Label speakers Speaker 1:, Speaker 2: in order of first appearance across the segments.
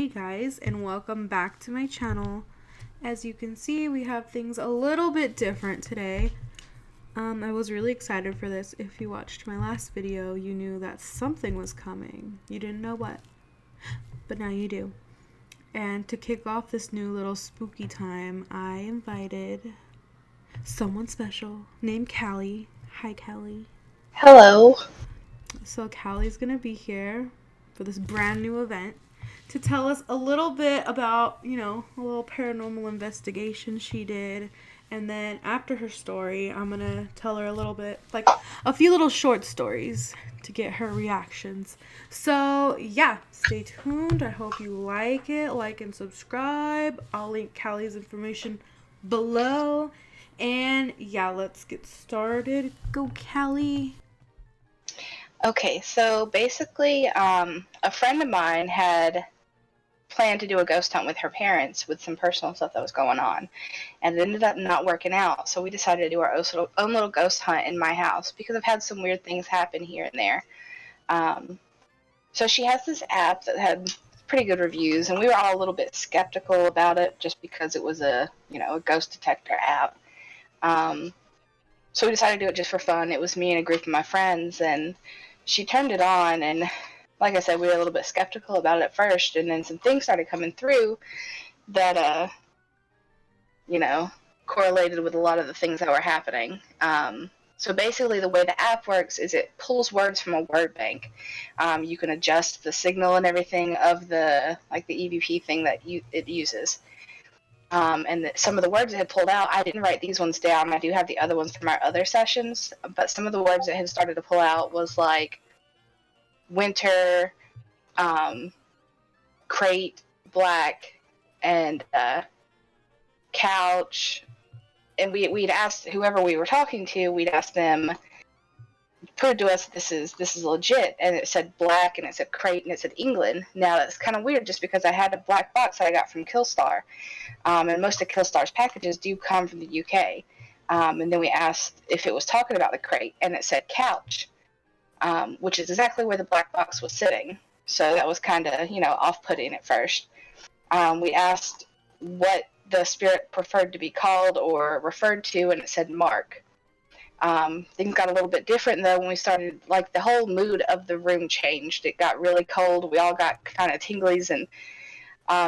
Speaker 1: guys, and welcome back to my channel. As you can see, we have things a little bit different today. I was really excited for this. If you watched my last video, you knew that something was coming. You didn't know what, but now you do. And to kick off this new little spooky time, I invited someone special named Calli. Hi, Calli.
Speaker 2: Hello.
Speaker 1: So Calli's gonna be here for this brand new event to tell us a little bit about, a little paranormal investigation she did. And then after her story, I'm going to tell her a little bit, like a few little short stories to get her reactions. So, yeah, stay tuned. I hope you like it. Like and subscribe. I'll link Calli's information below. And yeah, let's get started. Go, Calli.
Speaker 2: Okay, so basically, a friend of mine had planned to do a ghost hunt with her parents with some personal stuff that was going on, and it ended up not working out. So we decided to do our own little ghost hunt in my house because I've had some weird things happen here and there. So she has this app that had pretty good reviews, and we were all a little bit skeptical about it just because it was a ghost detector app. So we decided to do it just for fun. It was me and a group of my friends, and she turned it on, and like I said, we were a little bit skeptical about it at first, and then some things started coming through that, correlated with a lot of the things that were happening. So basically the way the app works is it pulls words from a word bank. You can adjust the signal and everything of the EVP thing that it uses. And some of the words it had pulled out, I didn't write these ones down. I do have the other ones from our other sessions, but some of the words it had started to pull out was like winter, crate, black, and couch. And we'd asked whoever we were talking to, we'd asked them, prove to us this is legit. And it said black, and it said crate, and it said England. Now that's kind of weird, just because I had a black box that I got from Killstar, and most of Killstar's packages do come from the UK. And then we asked if it was talking about the crate, and it said couch, which is exactly where the black box was sitting. So that was kind of, off-putting at first. We asked what the spirit preferred to be called or referred to, and it said Mark. Things got a little bit different, though, when we started, the whole mood of the room changed. It got really cold. We all got kind of tinglies, and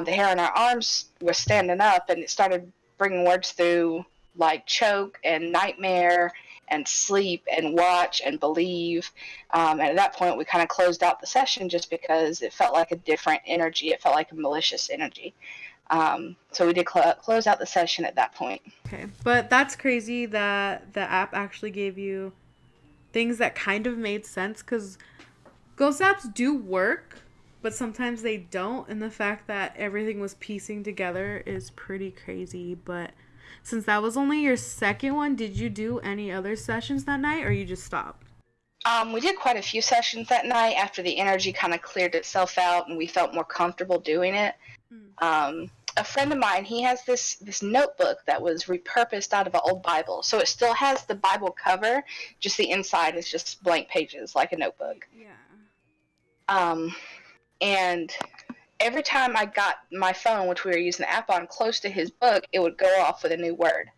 Speaker 2: the hair on our arms was standing up, and it started bringing words through like choke and nightmare and sleep and watch and believe. And at that point, we kind of closed out the session just because it felt like a different energy. It felt like a malicious energy. So we did close out the session at that point.
Speaker 1: Okay, but that's crazy that the app actually gave you things that kind of made sense, because ghost apps do work, but sometimes they don't, and the fact that everything was piecing together is pretty crazy. But since that was only your second one, did you do any other sessions that night, or you just stopped?
Speaker 2: We did quite a few sessions that night after the energy kind of cleared itself out and we felt more comfortable doing it. A friend of mine, he has this notebook that was repurposed out of an old Bible. So it still has the Bible cover, just the inside is just blank pages, like a notebook.
Speaker 1: Yeah.
Speaker 2: And every time I got my phone, which we were using the app on, close to his book, it would go off with a new word.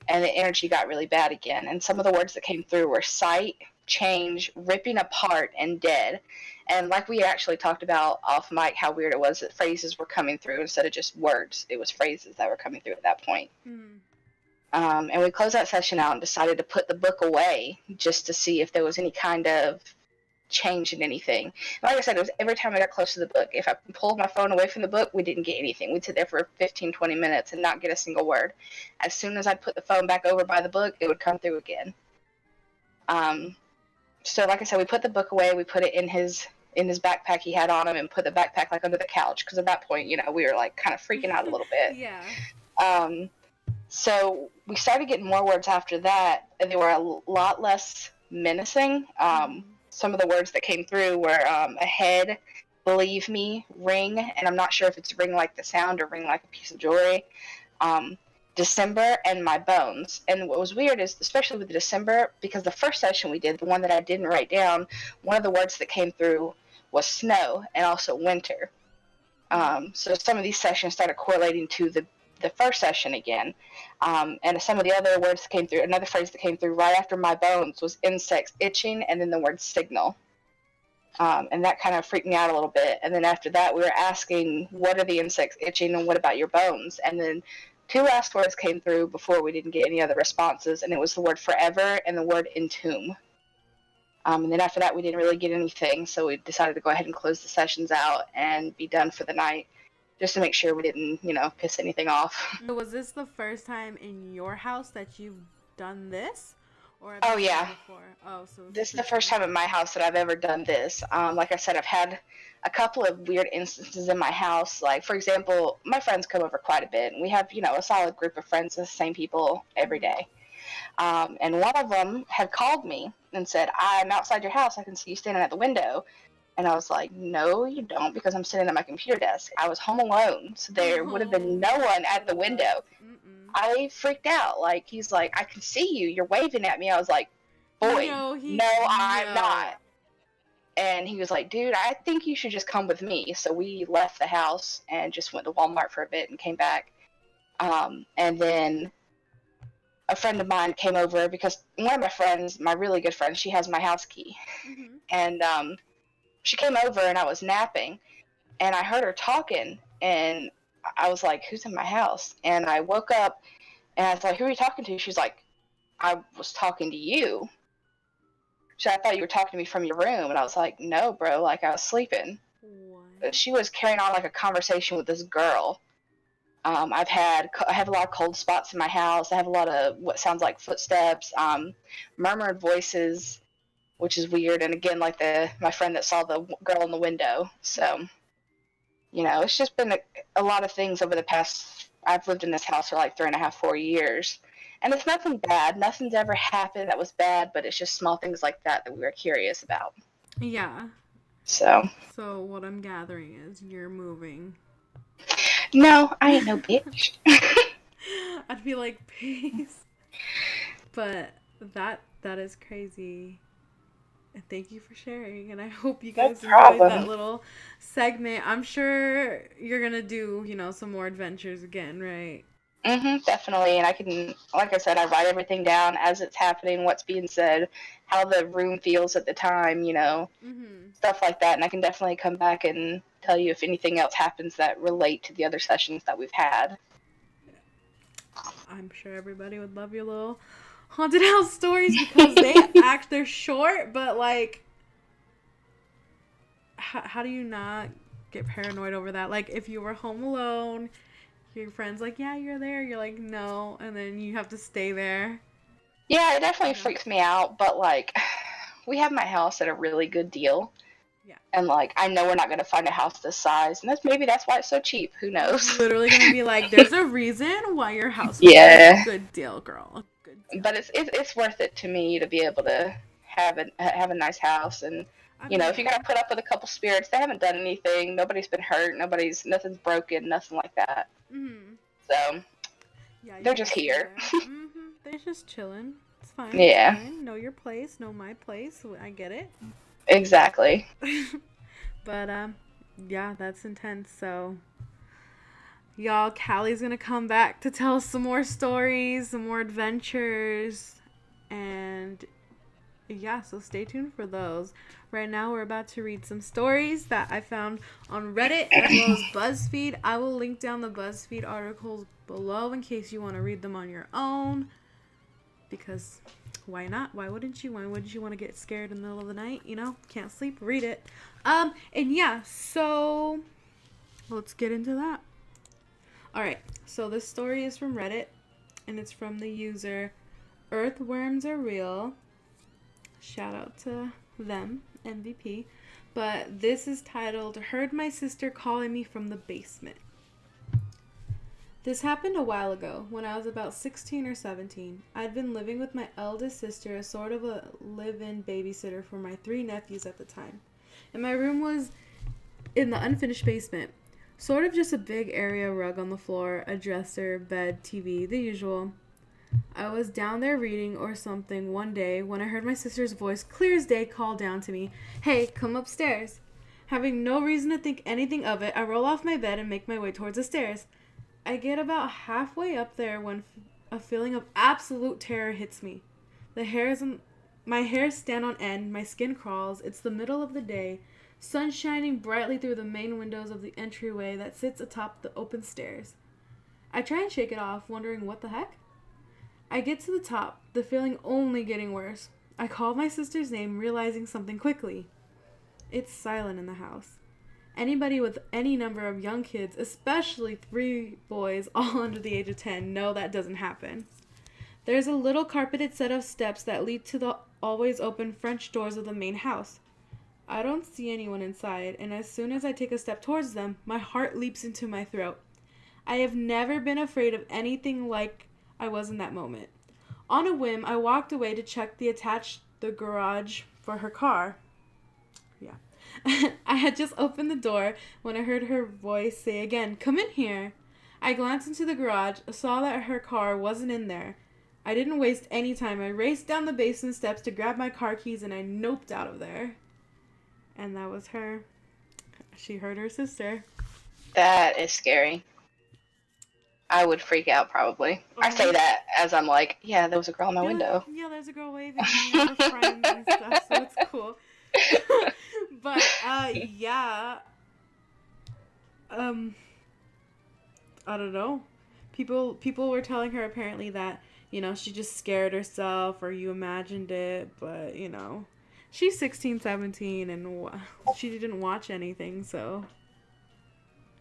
Speaker 2: And the energy got really bad again. And some of the words that came through were sight, change, ripping apart, and dead. And like we actually talked about off mic, how weird it was that phrases were coming through instead of just words. It was phrases that were coming through at that point. And we closed that session out and decided to put the book away just to see if there was any kind of change in anything. And like I said, it was every time I got close to the book. If I pulled my phone away from the book, we didn't get anything. We'd sit there for 15, 20 minutes and not get a single word. As soon as I'd put the phone back over by the book, it would come through again. So like I said, we put the book away. We put it in his backpack he had on him, and put the backpack under the couch, because at that point, we were kind of freaking out a little bit.
Speaker 1: Yeah.
Speaker 2: So we started getting more words after that, and they were a lot less menacing. Some of the words that came through were ahead, believe me, ring, and I'm not sure if it's ring like the sound or ring like a piece of jewelry. December, and my bones. And what was weird is, especially with the December, because the first session we did, the one that I didn't write down, one of the words that came through was snow and also winter. So some of these sessions started correlating to the first session again. And some of the other words that came through, another phrase that came through right after my bones was insects itching, and then the word signal. And that kind of freaked me out a little bit. And then after that, we were asking, what are the insects itching, and what about your bones? And then 2 last words came through before we didn't get any other responses, and it was the word forever and the word entomb. And then after that, we didn't really get anything, so we decided to go ahead and close the sessions out and be done for the night, just to make sure we didn't, piss anything off.
Speaker 1: So was this the first time in your house that you've done this? Or
Speaker 2: Oh, yeah.
Speaker 1: Before? Oh, so
Speaker 2: this is the first time in my house that I've ever done this. Like I said, I've had a couple of weird instances in my house. Like, for example, my friends come over quite a bit, and we have, a solid group of friends, the same people every day. And one of them had called me and said, I'm outside your house. I can see you standing at the window. And I was like, no, you don't, because I'm sitting at my computer desk. I was home alone, so there would have been no one at the window. I freaked out. Like, he's like, I can see you. You're waving at me. I was like, boy, no, I'm not. And he was like, dude, I think you should just come with me. So we left the house and just went to Walmart for a bit and came back. And then a friend of mine came over, because one of my friends, my really good friend, she has my house key. Mm-hmm. And she came over, and I was napping, and I heard her talking, and I was like, who's in my house? And I woke up, and I was like, who are you talking to? She's like, I was talking to you. So I thought you were talking to me from your room. And I was like, no, bro, like, I was sleeping. What? She was carrying on like a conversation with this girl. I have a lot of cold spots in my house. I have a lot of what sounds like footsteps, murmured voices, which is weird. And again, like my friend that saw the girl in the window. So, it's just been a lot of things over the past. I've lived in this house for like 3.5, 4 years. And it's nothing bad. Nothing's ever happened that was bad, but it's just small things like that we were curious about.
Speaker 1: Yeah.
Speaker 2: So
Speaker 1: what I'm gathering is you're moving.
Speaker 2: No, I ain't no bitch.
Speaker 1: I'd be like, peace. But that is crazy. And thank you for sharing. And I hope you guys enjoyed that little segment. I'm sure you're going to do, some more adventures again, right?
Speaker 2: Definitely. And I can, like I said, I write everything down as it's happening, what's being said, how the room feels at the time, stuff like that. And I can definitely come back and tell you if anything else happens that relate to the other sessions that we've had.
Speaker 1: I'm sure everybody would love your little haunted house stories, because they're short, but like, how do you not get paranoid over that? Like, if you were home alone, your friend's like, yeah, you're there. You're like, no. And then you have to stay there.
Speaker 2: Yeah, it definitely freaks me out. But, like, we have my house at a really good deal. Yeah. And, like, I know we're not going to find a house this size. And maybe that's why it's so cheap. Who knows?
Speaker 1: It's literally going to be like, there's a reason why your house is a good deal, girl. Good deal.
Speaker 2: But it's worth it to me to be able to have a nice house. And, if you got to put up with a couple spirits, they haven't done anything. Nobody's been hurt. Nothing's broken. Nothing like that. Mm-hmm. So, they're just here.
Speaker 1: They're just chilling. It's fine.
Speaker 2: Yeah.
Speaker 1: It's fine. Know your place. Know my place. I get it.
Speaker 2: Exactly.
Speaker 1: But, yeah, that's intense. So, y'all, Calli's going to come back to tell us some more stories, some more adventures. And, yeah, so stay tuned for those. Right now, we're about to read some stories that I found on Reddit as well as BuzzFeed. I will link down the BuzzFeed articles below in case you want to read them on your own. Because why not? Why wouldn't you? Why wouldn't you want to get scared in the middle of the night? Can't sleep, read it. And yeah, so let's get into that. Alright, so this story is from Reddit, and it's from the user Earthworms Are Real. Shout out to them, MVP. But this is titled, Heard My Sister Calling Me from the Basement. This happened a while ago, when I was about 16 or 17. I'd been living with my eldest sister, as sort of a live-in babysitter for my 3 nephews at the time. And my room was in the unfinished basement. Sort of just a big area, rug on the floor, a dresser, bed, TV, the usual. I was down there reading or something one day when I heard my sister's voice clear as day call down to me, "Hey, come upstairs." Having no reason to think anything of it, I roll off my bed and make my way towards the stairs. I get about halfway up there when a feeling of absolute terror hits me. My hairs stand on end, my skin crawls. It's the middle of the day, sun shining brightly through the main windows of the entryway that sits atop the open stairs. I try and shake it off, wondering what the heck. I get to the top, the feeling only getting worse. I call my sister's name, realizing something quickly. It's silent in the house. Anybody with any number of young kids, especially 3 boys all under the age of 10, know that doesn't happen. There's a little carpeted set of steps that lead to the always open French doors of the main house. I don't see anyone inside, and as soon as I take a step towards them, my heart leaps into my throat. I have never been afraid of anything like I was in that moment. On a whim, I walked away to check the garage for her car. Yeah. I had just opened the door when I heard her voice say again, "Come in here." I glanced into the garage, saw that her car wasn't in there. I didn't waste any time. I raced down the basement steps to grab my car keys and I noped out of there. And that was her. She heard her sister.
Speaker 2: That is scary. I would freak out probably. I say that as I'm like, yeah, there was a girl in my window.
Speaker 1: Yeah, there's a girl waving at her friends and stuff, so it's cool. But, yeah. I don't know. People were telling her apparently that, you know, she just scared herself or you imagined it, but, you know, she's 16, 17, and she didn't watch anything, so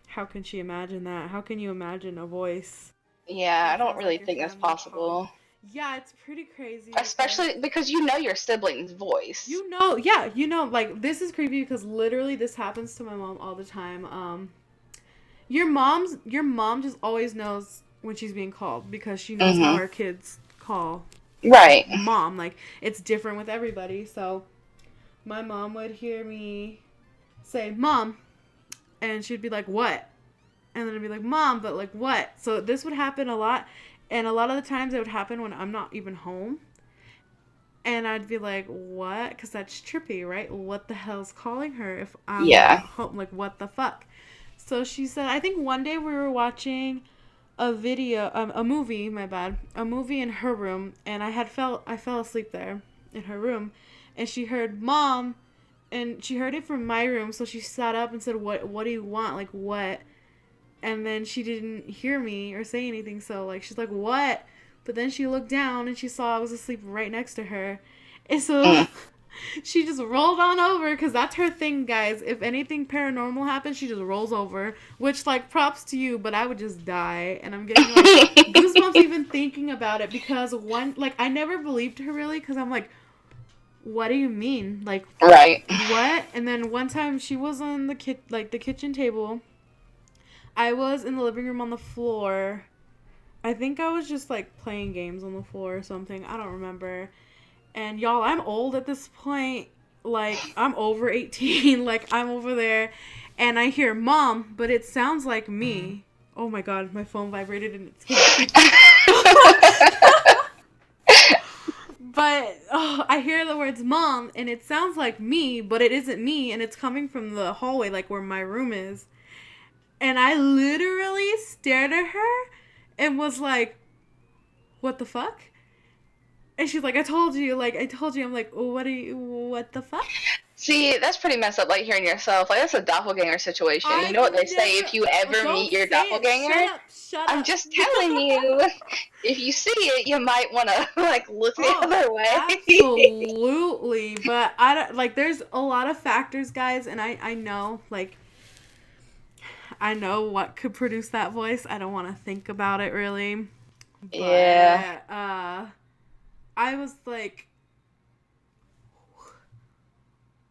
Speaker 1: how can she imagine that? How can you imagine a voice?
Speaker 2: Yeah, I don't really think that's possible.
Speaker 1: Yeah, it's pretty crazy.
Speaker 2: Especially because you know your sibling's voice.
Speaker 1: You know, yeah, you know, like, this is creepy because literally this happens to my mom all the time. Your mom just always knows when she's being called because she knows how her kids call mom. Like, it's different with everybody. So my mom would hear me say, "Mom," and she'd be like, "What?" And then I'd be like, "Mom, but like what?" So this would happen a lot. And a lot of the times it would happen when I'm not even home. And I'd be like, "What?" Because that's trippy, right? What the hell's calling her if I'm not home? Like, what the fuck? So she said, I think one day we were watching a movie in her room. And I fell asleep there in her room. And she heard "Mom," and she heard it from my room. So she sat up and said, what do you want? Like, what? And then she didn't hear me or say anything, so, like, she's like, "What?" But then she looked down and she saw I was asleep right next to her. And so she just rolled on over, because that's her thing, guys. If anything paranormal happens, she just rolls over, which, like, props to you, but I would just die. And I'm getting, like, goosebumps even thinking about it, because I never believed her, really, because I'm like, what do you mean? Like, what? And then one time she was on the kitchen table. I was in the living room on the floor. I think I was just, like, playing games on the floor or something. I don't remember. And, y'all, I'm old at this point. Like, I'm over 18. Like, I'm over there. And I hear "Mom," but it sounds like me. Oh, my God. My phone vibrated and it's... But I hear the words "Mom," and it sounds like me, but it isn't me. And it's coming from the hallway, like, where my room is. And I literally stared at her and was like, "What the fuck?" And she's like, I told you. I'm like, what the fuck?
Speaker 2: See, that's pretty messed up, like, hearing yourself. Like, that's a doppelganger situation. You know what they say, if you ever meet your doppelganger?
Speaker 1: Shut up.
Speaker 2: I'm just telling you. If you see it, you might want to, like, look the other way.
Speaker 1: Absolutely. But, there's a lot of factors, guys, and I know, like... I know what could produce that voice. I don't want to think about it, really. But, I was like,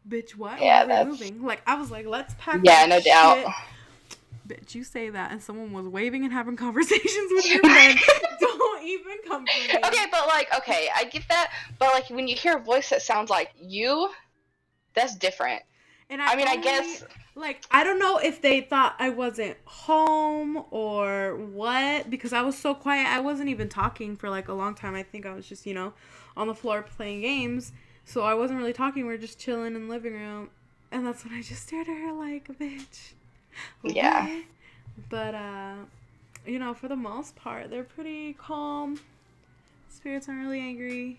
Speaker 1: "Bitch, what?"
Speaker 2: Yeah,
Speaker 1: that's... moving. Like, I was like, let's pack
Speaker 2: no doubt.
Speaker 1: Bitch, you say that, and someone was waving and having conversations with your friend. Don't even come for me.
Speaker 2: Okay, but, like, I get that. But, like, when you hear a voice that sounds like you, that's different.
Speaker 1: And I guess... Like, I don't know if they thought I wasn't home or what, because I was so quiet. I wasn't even talking for, like, a long time. I think I was just, you know, on the floor playing games. So I wasn't really talking. We were just chilling in the living room. And that's when I just stared at her like, bitch.
Speaker 2: Yeah.
Speaker 1: Okay. But, for the most part, they're pretty calm. Spirits aren't really angry.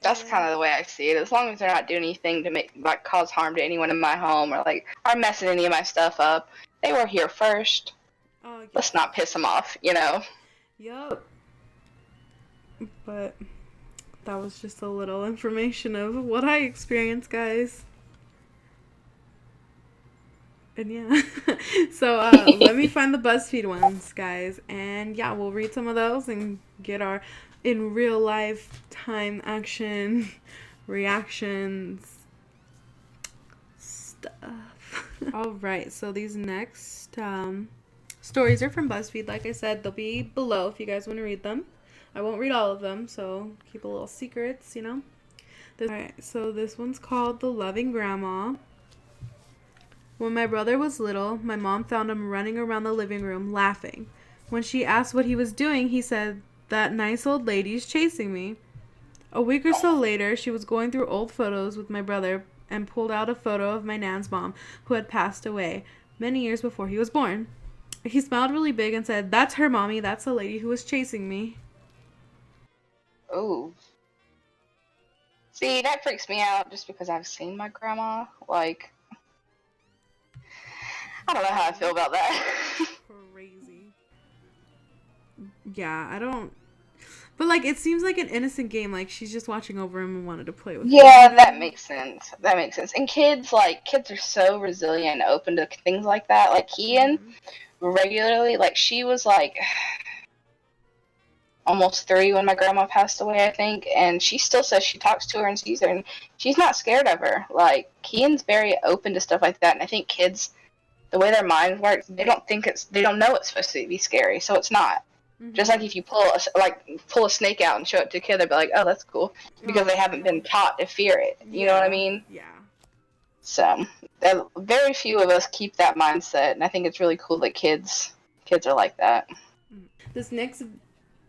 Speaker 2: That's kind of the way I see it. As long as they're not doing anything to cause harm to anyone in my home, or are messing any of my stuff up, they were here first.
Speaker 1: Oh, yeah.
Speaker 2: Let's not piss them off,
Speaker 1: Yup. But that was just a little information of what I experienced, guys. And yeah. So let me find the BuzzFeed ones, guys. And yeah, we'll read some of those and get our in real life time action reactions stuff. All right. So these next stories are from BuzzFeed. Like I said, they'll be below if you guys want to read them. I won't read all of them, so keep a little secrets, Alright, so this one's called The Loving Grandma. When my brother was little, my mom found him running around the living room laughing. When she asked what he was doing, he said, "That nice old lady's chasing me." A week or so later, she was going through old photos with my brother and pulled out a photo of my nan's mom, who had passed away many years before he was born. He smiled really big and said, "That's her, Mommy. That's the lady who was chasing me."
Speaker 2: Oh. See, that freaks me out just because I've seen my grandma. I don't know how I feel about that.
Speaker 1: Crazy. Yeah, I don't. But, it seems like an innocent game. She's just watching over him and wanted to play with him.
Speaker 2: Yeah, that makes sense. And kids are so resilient and open to things like that. Kian, regularly, she was, almost 3 when my grandma passed away, I think, and she still says she talks to her and sees her, and she's not scared of her. Kian's very open to stuff like that, and I think kids, the way their minds work, they don't know it's supposed to be scary, so it's not. Mm-hmm. Just like if you pull a snake out and show it to a kid, they'll be like, "Oh, that's cool," because they haven't been taught to fear it. You know what I mean?
Speaker 1: Yeah.
Speaker 2: So, very few of us keep that mindset, and I think it's really cool that kids are like that.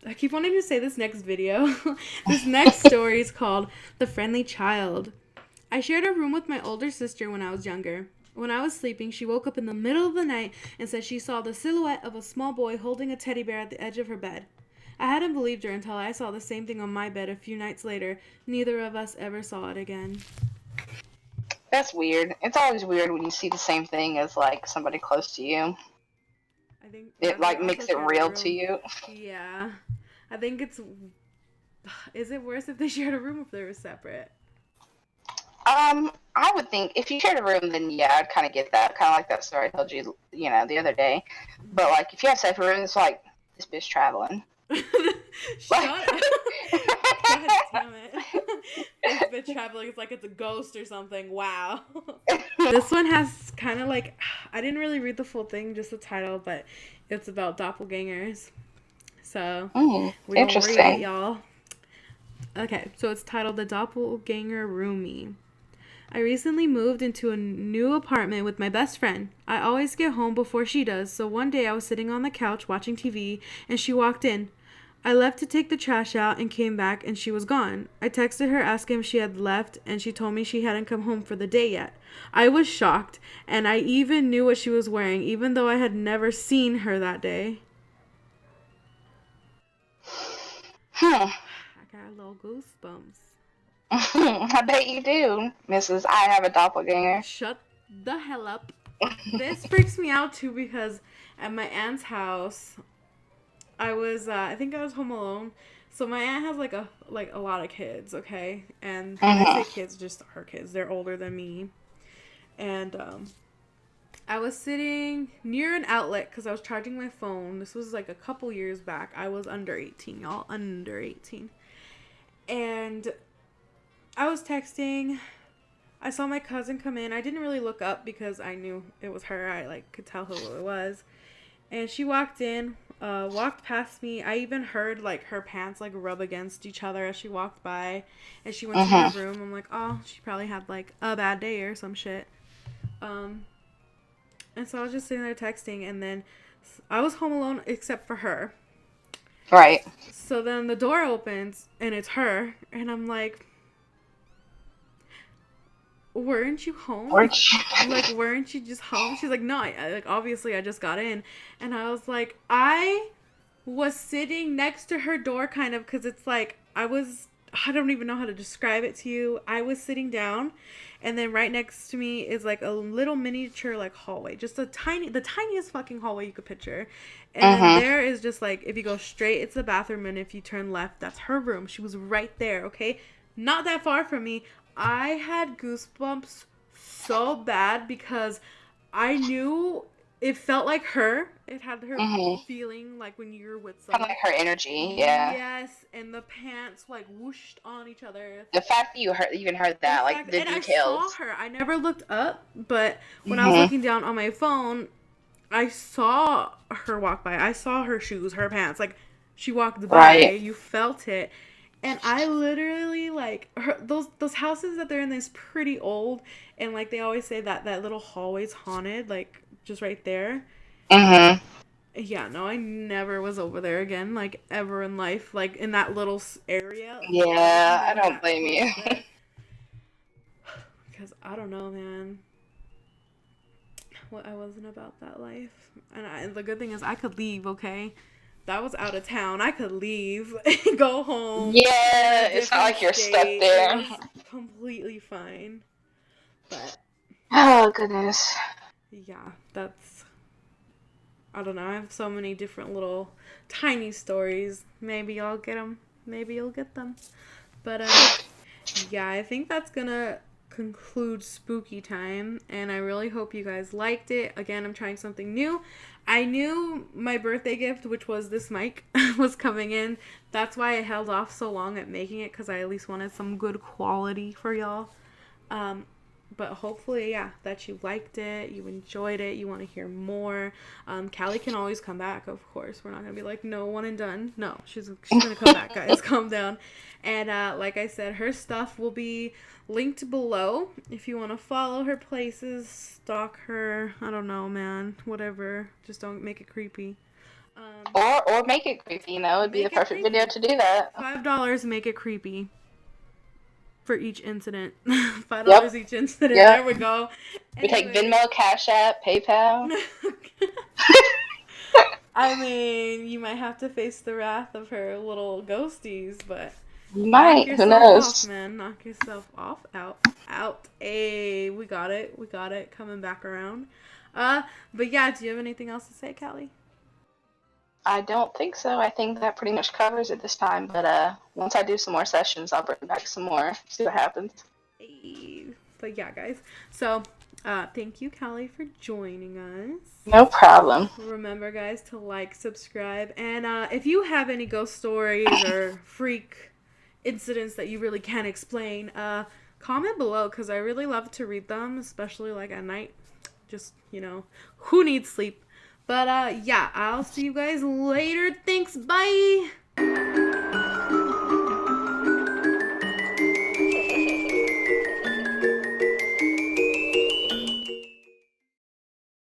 Speaker 1: I keep wanting to say this next video. This next story is called The Friendly Child. I shared a room with my older sister when I was younger. When I was sleeping, she woke up in the middle of the night and said she saw the silhouette of a small boy holding a teddy bear at the edge of her bed. I hadn't believed her until I saw the same thing on my bed a few nights later. Neither of us ever saw it again.
Speaker 2: That's weird. It's always weird when you see the same thing as somebody close to you.
Speaker 1: I think
Speaker 2: it makes it real to you.
Speaker 1: Yeah. I think is it worse if they shared a room if they were separate?
Speaker 2: I would think if you shared a room, then yeah, I'd kind of get that. Kind of like that story I told you, the other day. But if you have separate rooms, it's this bitch traveling.
Speaker 1: Shut up. God damn it. This bitch traveling is it's a ghost or something. Wow. This one has kind of I didn't really read the full thing, just the title, but it's about doppelgangers. So, we don't read it, y'all. Okay, so it's titled The Doppelganger Roomie. I recently moved into a new apartment with my best friend. I always get home before she does, so one day I was sitting on the couch watching TV, and she walked in. I left to take the trash out and came back, and she was gone. I texted her asking if she had left, and she told me she hadn't come home for the day yet. I was shocked, and I even knew what she was wearing, even though I had never seen her that day. I got a little goosebumps.
Speaker 2: I bet you do, Mrs. I have a doppelganger.
Speaker 1: Shut the hell up. This freaks me out too because at my aunt's house, I think I was home alone. So my aunt has a lot of kids, okay? And when I say kids, just her kids. They're older than me. And I was sitting near an outlet because I was charging my phone. This was a couple years back. I was under 18, y'all. Under 18. And I was texting. I saw my cousin come in. I didn't really look up because I knew it was her. I could tell who it was. And she walked in, walked past me. I even heard her pants rub against each other as she walked by. And she went to her room. I'm like, oh, she probably had a bad day or some shit. And so I was just sitting there texting, and then I was home alone except for her.
Speaker 2: Right.
Speaker 1: So then the door opens, and it's her, and I'm like, weren't you home?
Speaker 2: Weren't you?
Speaker 1: Like, weren't you just home? She's like, no, like, obviously I just got in. And I was like, I was sitting next to her door, kind of, because it's like, I don't even know how to describe it to you. I was sitting down, and then right next to me is like a little miniature like hallway, just the tiniest fucking hallway you could picture. And then there is just like, if you go straight, it's the bathroom, and if you turn left, that's her room. She was right there, okay? Not that far from me. I had goosebumps so bad because I knew it felt like her. It had her feeling like when you're with someone.
Speaker 2: Kind of like her energy, yeah.
Speaker 1: Yes, and the pants like whooshed on each other.
Speaker 2: The fact that you even heard that, like the details.
Speaker 1: I saw her. I never looked up, but when I was looking down on my phone, I saw her walk by. I saw her shoes, her pants. Like, she walked by. Right. You felt it. And I literally, like, those houses that they're in is pretty old. And, like, they always say that little hallway's haunted, like, just right there. Yeah, no, I never was over there again, like, ever in life. Like, in that little area.
Speaker 2: Yeah, I don't blame you.
Speaker 1: Because, I don't know, man. I wasn't about that life. And the good thing is I could leave, okay? That was out of town. I could leave and go home.
Speaker 2: Yeah, it's not like you're stuck there.
Speaker 1: It was completely fine. But
Speaker 2: oh, goodness.
Speaker 1: Yeah, I don't know. I have so many different little tiny stories. Maybe I'll get them. Maybe you'll get them. But, yeah, I think that's gonna conclude spooky time, and I really hope you guys liked it. Again, I'm trying something new. I knew my birthday gift, which was this mic, was coming in. That's why I held off so long at making it, because I at least wanted some good quality for y'all. But hopefully, yeah, that you liked it, you enjoyed it, you want to hear more. Calli can always come back, of course. We're not going to be like, no, one and done. No, she's going to come back, guys. Calm down. And like I said, her stuff will be linked below. If you want to follow her places, stalk her, I don't know, man, whatever. Just don't make it creepy.
Speaker 2: Or make it creepy, you know, it'd be the perfect video to do that.
Speaker 1: $5, make it creepy. For each incident. $5 each incident. There we go.
Speaker 2: We take Venmo, Cash App, PayPal.
Speaker 1: I mean, you might have to face the wrath of her little ghosties, but
Speaker 2: you might. Who knows?
Speaker 1: Off, man. Knock yourself off. Out. Hey, we got it. Coming back around. But yeah, do you have anything else to say, Calli?
Speaker 2: I don't think so. I think that pretty much covers it this time. But once I do some more sessions, I'll bring back some more. See what happens.
Speaker 1: Hey. But yeah, guys. So, thank you, Calli, for joining us.
Speaker 2: No problem.
Speaker 1: Remember, guys, to like, subscribe. And if you have any ghost stories or freak incidents that you really can't explain, comment below, because I really love to read them, especially like at night. Just, you know, who needs sleep? But, yeah, I'll see you guys later. Thanks. Bye.